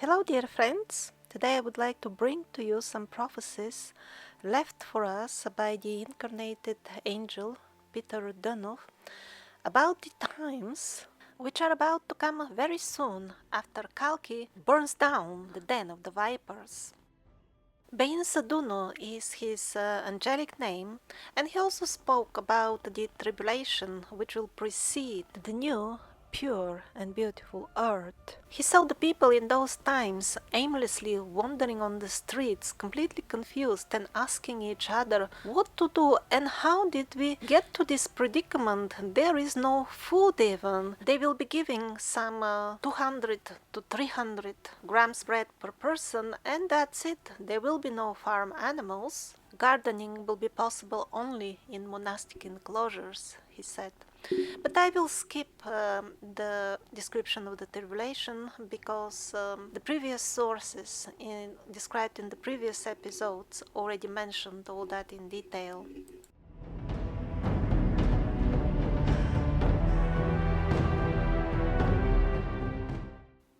Hello, dear friends! Today I would like to bring to you some prophecies left for us by the incarnated angel Peter Danov about the times which are about to come very soon after Kalki burns down the den of the vipers. Saduno is his angelic name, and he also spoke about the tribulation which will precede the new, pure and beautiful earth. He saw the people in those times aimlessly wandering on the streets, completely confused and asking each other what to do and how did we get to this predicament. There is no food even. They will be giving some 200 to 300 grams bread per person, and that's it. There will be no farm animals. Gardening will be possible only in monastic enclosures, he said. But I will skip the description of the tribulation because the previous sources described in the previous episodes already mentioned all that in detail.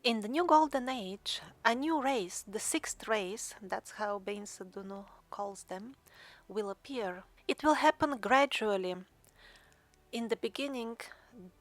In the new golden age, a new race, the sixth race, that's how Saduno calls them, will appear. It will happen gradually. In the beginning,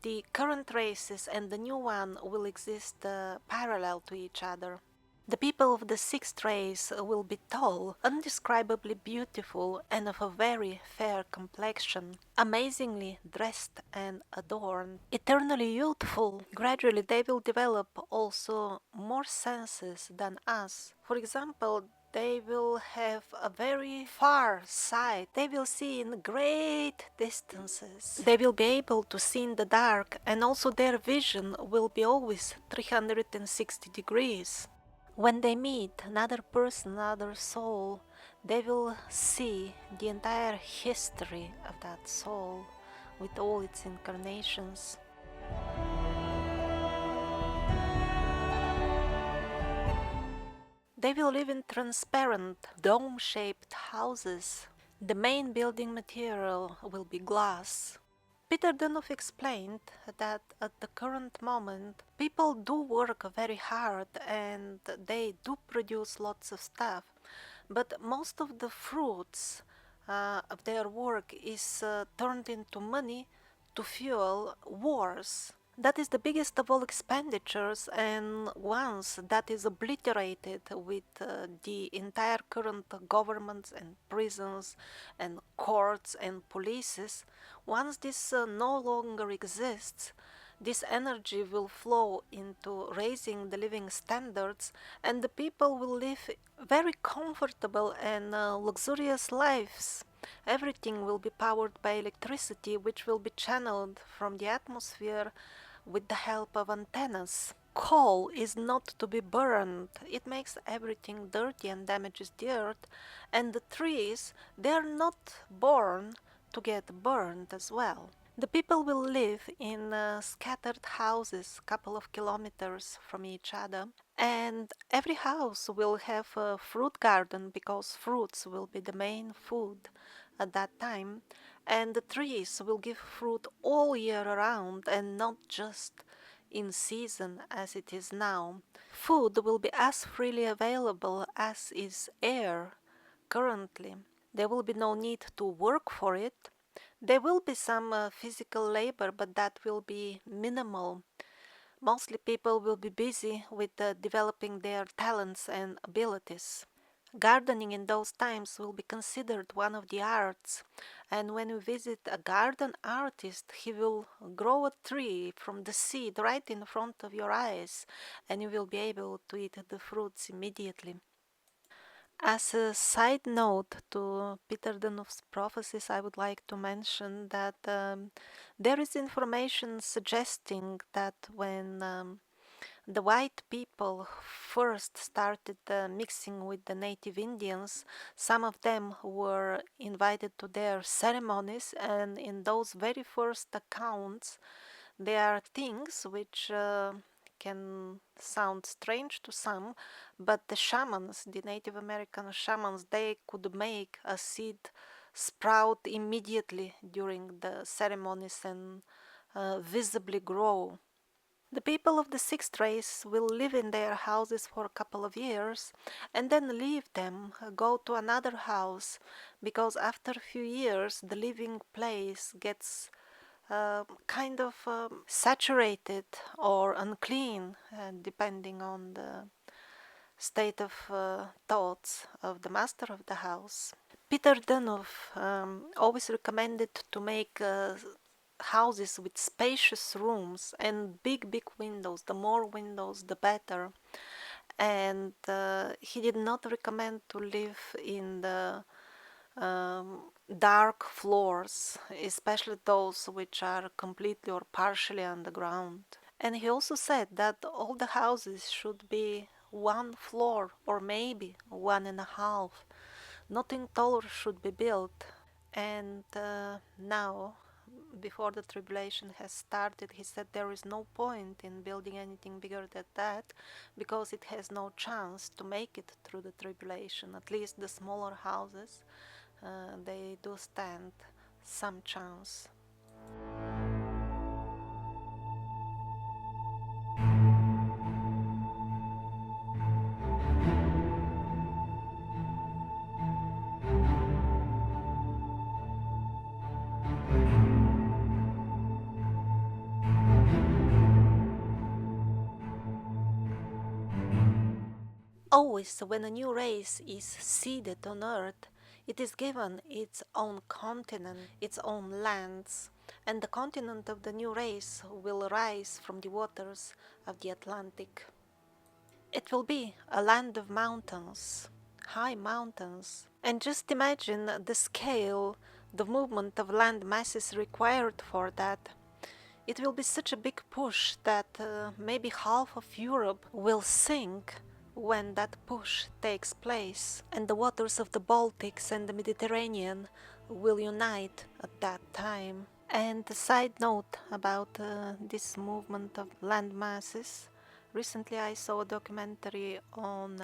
the current races and the new one will exist parallel to each other. The people of the sixth race will be tall, indescribably beautiful, and of a very fair complexion, amazingly dressed and adorned, eternally youthful. Gradually they will develop also more senses than us. For example, they will have a very far sight. They will see in great distances. They will be able to see in the dark, and also their vision will be always 360 degrees. When they meet another person, another soul, they will see the entire history of that soul with all its incarnations. They will live in transparent, dome-shaped houses. The main building material will be glass. Peter Danov explained that at the current moment, people do work very hard and they do produce lots of stuff, but most of the fruits of their work is turned into money to fuel wars. That is the biggest of all expenditures, and once that is obliterated with the entire current governments and prisons and courts and polices, once this no longer exists, this energy will flow into raising the living standards, and the people will live very comfortable and luxurious lives. Everything will be powered by electricity, which will be channeled from the atmosphere with the help of antennas. Coal is not to be burned. It makes everything dirty and damages the earth. And the trees, they are not born to get burned as well. The people will live in scattered houses, couple of kilometers from each other, and every house will have a fruit garden because fruits will be the main food at that time, and the trees will give fruit all year around and not just in season as it is now. Food will be as freely available as is air currently. There will be no need to work for it. There will be some physical labor, but that will be minimal. Mostly people will be busy with developing their talents and abilities. Gardening in those times will be considered one of the arts, and when you visit a garden artist, he will grow a tree from the seed right in front of your eyes, and you will be able to eat the fruits immediately. As a side note to Peter Danov's prophecies, I would like to mention that there is information suggesting that when the white people first started mixing with the native Indians, some of them were invited to their ceremonies, and in those very first accounts, there are things which can sound strange to some, but the shamans, the Native American shamans, they could make a seed sprout immediately during the ceremonies and visibly grow. The people of the sixth race will live in their houses for a couple of years and then leave them, go to another house, because after a few years the living place gets kind of saturated or unclean, depending on the state of thoughts of the master of the house. Peter Danov always recommended to make houses with spacious rooms and big windows. The more windows, the better. And he did not recommend to live in the dark floors, especially those which are completely or partially underground. And he also said that all the houses should be one floor or maybe one and a half. Nothing taller should be built. And now, before the tribulation has started, he said there is no point in building anything bigger than that because it has no chance to make it through the tribulation. At least the smaller houses, they do stand some chance. Always, when a new race is seeded on Earth, it is given its own continent, its own lands, and the continent of the new race will rise from the waters of the Atlantic. It will be a land of mountains, high mountains, and just imagine the scale, the movement of land masses required for that. It will be such a big push that maybe half of Europe will sink when that push takes place, and the waters of the Baltics and the Mediterranean will unite at that time. And a side note about this movement of land masses. Recently I saw a documentary on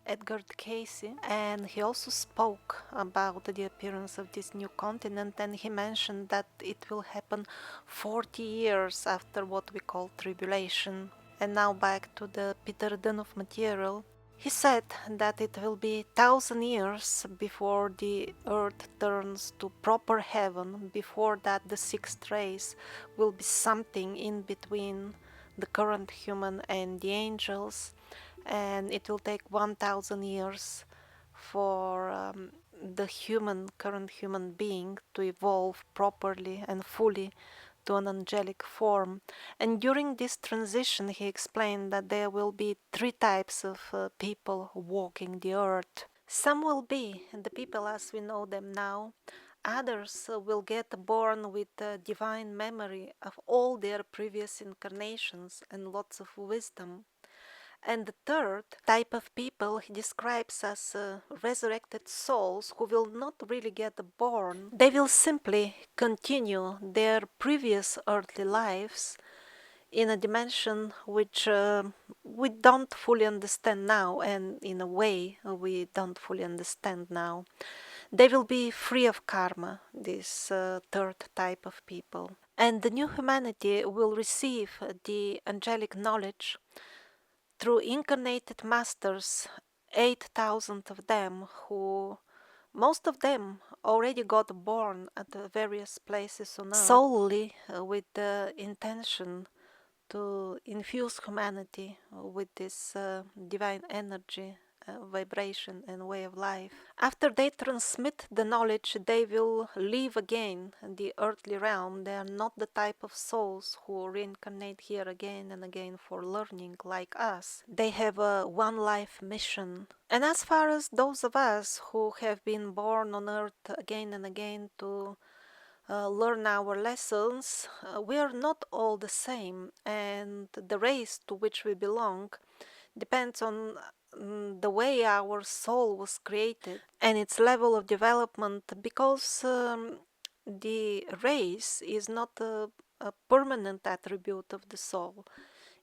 Edgar Cayce, and he also spoke about the appearance of this new continent, and he mentioned that it will happen 40 years after what we call tribulation. And now back to the Peter Danov material. He said that it will be 1,000 years before the earth turns to proper heaven, before that the sixth race will be something in between the current human and the angels, and it will take 1,000 years for the current human being to evolve properly and fully to an angelic form. And during this transition, he explained that there will be three types of people walking the earth. Some will be the people as we know them now. Others will get born with a divine memory of all their previous incarnations and lots of wisdom. And the third type of people he describes as resurrected souls who will not really get born. They will simply continue their previous earthly lives in a dimension which we don't fully understand now, and in a way we don't fully understand now. They will be free of karma, this third type of people. And the new humanity will receive the angelic knowledge through incarnated masters, 8,000 of them, who most of them already got born at the various places on earth solely with the intention to infuse humanity with this divine energy, vibration, and way of life. After they transmit the knowledge, they will live again in the earthly realm. They are not the type of souls who reincarnate here again and again for learning like us. They have a one life mission. And as far as those of us who have been born on earth again and again to learn our lessons, we are not all the same, and the race to which we belong depends on the way our soul was created and its level of development, because the race is not a permanent attribute of the soul.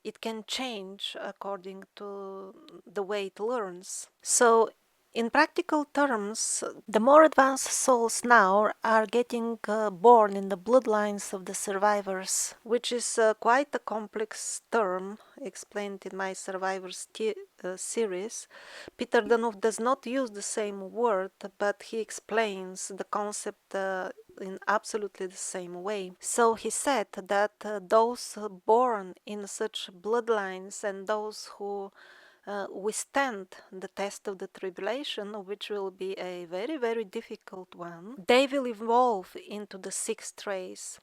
It can change according to the way it learns. So In practical terms, the more advanced souls now are getting born in the bloodlines of the survivors, which is quite a complex term explained in my survivors series. Peter Danov does not use the same word, but he explains the concept in absolutely the same way. So he said that those born in such bloodlines and those who withstand the test of the tribulation, which will be a very, very difficult one, they will evolve into the sixth race.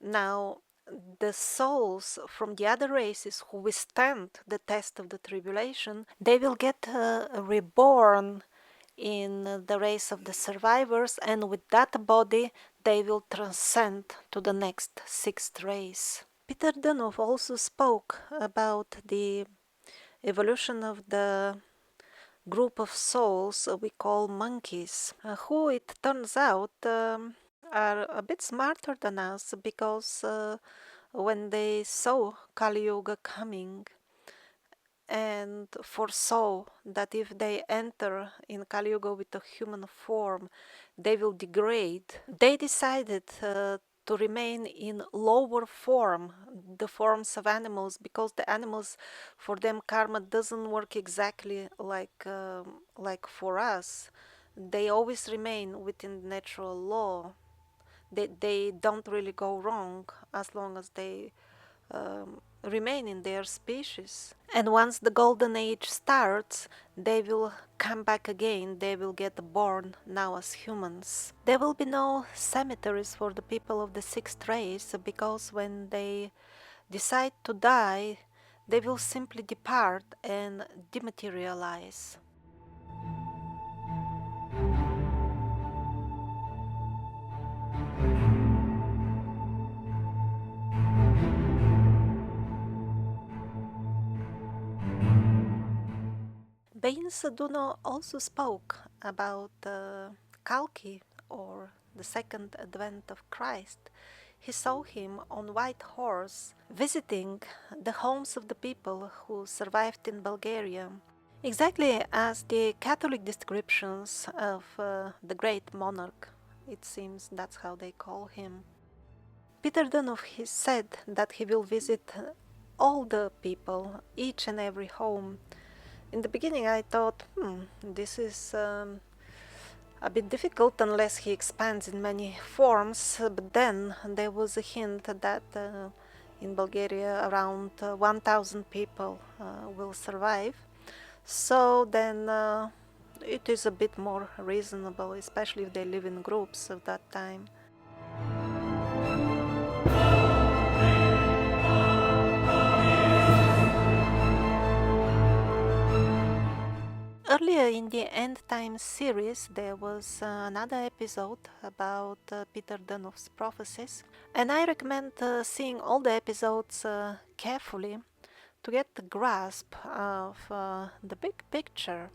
Now, the souls from the other races who withstand the test of the tribulation, they will get reborn in the race of the survivors, and with that body, they will transcend to the next sixth race. Peter Danov also spoke about the evolution of the group of souls we call monkeys, who it turns out are a bit smarter than us, because when they saw Kali Yuga coming and foresaw that if they enter in Kali Yuga with a human form, they will degrade, they decided to remain in lower form, the forms of animals, because the animals, for them, karma doesn't work exactly like for us. They always remain within natural law. They don't really go wrong as long as they remain in their species. And once the golden age starts, they will come back again, they will get born now as humans. There will be no cemeteries for the people of the sixth race, because when they decide to die, they will simply depart and dematerialize. Bain Saduno also spoke about Kalki, or the second advent of Christ. He saw him on white horse visiting the homes of the people who survived in Bulgaria, exactly as the Catholic descriptions of the great monarch. It seems that's how they call him. Peter Danov, he said that he will visit all the people, each and every home. In the beginning I thought, this is a bit difficult unless he expands in many forms, but then there was a hint that in Bulgaria around 1,000 people will survive. So then it is a bit more reasonable, especially if they live in groups of that time. Earlier in the EndTimes series, there was another episode about Peter Danov's prophecies, and I recommend seeing all the episodes carefully to get the grasp of the big picture.